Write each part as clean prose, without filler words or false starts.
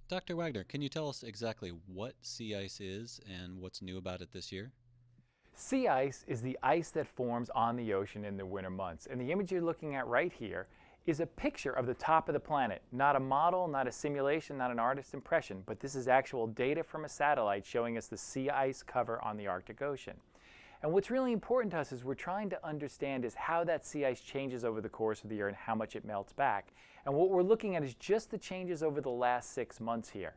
Dr. Wagner, can you tell us exactly what sea ice is and what's new about it this year? Sea ice is the ice that forms on the ocean in the winter months. And the image you're looking at right here is a picture of the top of the planet. Not a model, not a simulation, not an artist's impression, but this is actual data from a satellite showing us the sea ice cover on the Arctic Ocean. And what's really important to us is we're trying to understand is how that sea ice changes over the course of the year and how much it melts back. And what we're looking at is just the changes over the last 6 months here.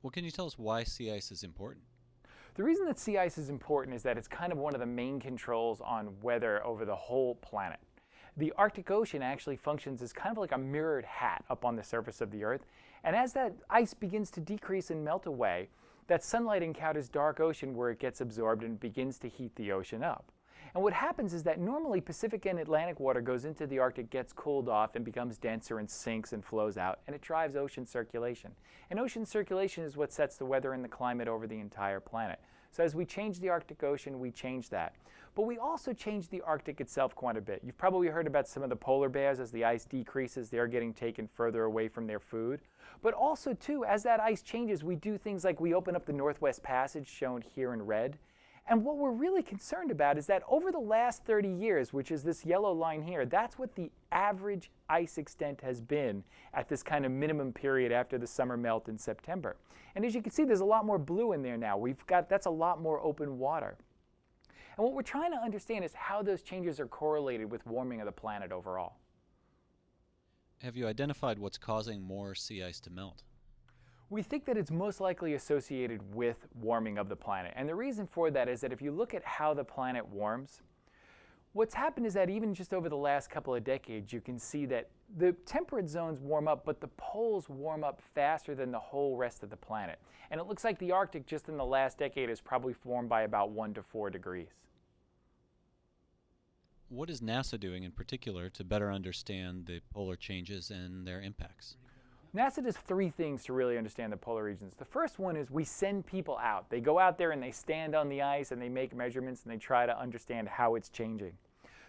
Well, can you tell us why sea ice is important? The reason that sea ice is important is that it's kind of one of the main controls on weather over the whole planet. The Arctic Ocean actually functions as kind of like a mirrored hat up on the surface of the Earth. And as that ice begins to decrease and melt away, that sunlight encounters dark ocean where it gets absorbed and begins to heat the ocean up. And what happens is that normally Pacific and Atlantic water goes into the Arctic, gets cooled off, and becomes denser and sinks and flows out, and it drives ocean circulation. And ocean circulation is what sets the weather and the climate over the entire planet. So as we change the Arctic Ocean, we change that. But we also change the Arctic itself quite a bit. You've probably heard about some of the polar bears. As the ice decreases, they're getting taken further away from their food. But also, too, as that ice changes, we do things like we open up the Northwest Passage, shown here in red. And what we're really concerned about is that over the last 30 years, which is this yellow line here, that's what the average ice extent has been at this kind of minimum period after the summer melt in September. And as you can see, there's a lot more blue in there now. That's a lot more open water. And what we're trying to understand is how those changes are correlated with warming of the planet overall. Have you identified what's causing more sea ice to melt? We think that it's most likely associated with warming of the planet. And the reason for that is that if you look at how the planet warms, what's happened is that even just over the last couple of decades, you can see that the temperate zones warm up, but the poles warm up faster than the whole rest of the planet. And it looks like the Arctic just in the last decade has probably formed by about 1 to 4 degrees. What is NASA doing in particular to better understand the polar changes and their impacts? NASA does 3 things to really understand the polar regions. The first one is we send people out. They go out there and they stand on the ice and they make measurements and they try to understand how it's changing.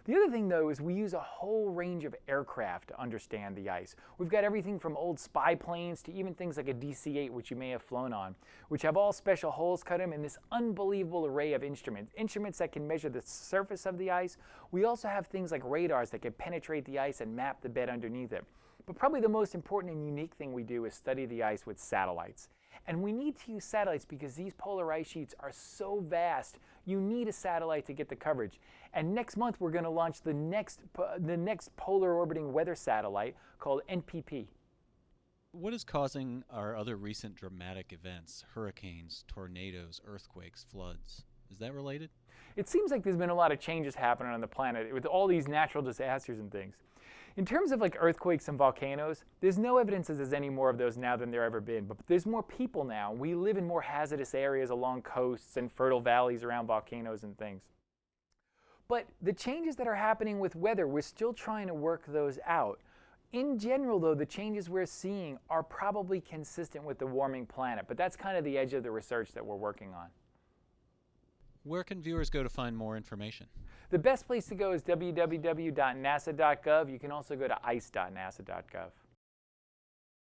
The other thing, though, is we use a whole range of aircraft to understand the ice. We've got everything from old spy planes to even things like a DC-8, which you may have flown on, which have all special holes cut in, and this unbelievable array of instruments that can measure the surface of the ice. We also have things like radars that can penetrate the ice and map the bed underneath it. But probably the most important and unique thing we do is study the ice with satellites. And we need to use satellites because these polar ice sheets are so vast, you need a satellite to get the coverage. And next month we're going to launch the next polar orbiting weather satellite called NPP. What is causing our other recent dramatic events, hurricanes, tornadoes, earthquakes, floods? Is that related? It seems like there's been a lot of changes happening on the planet with all these natural disasters and things. In terms of like earthquakes and volcanoes, there's no evidence that there's any more of those now than there ever been. But there's more people now. We live in more hazardous areas along coasts and fertile valleys around volcanoes and things. But the changes that are happening with weather, we're still trying to work those out. In general, though, the changes we're seeing are probably consistent with the warming planet. But that's kind of the edge of the research that we're working on. Where can viewers go to find more information? The best place to go is www.nasa.gov. You can also go to ice.nasa.gov.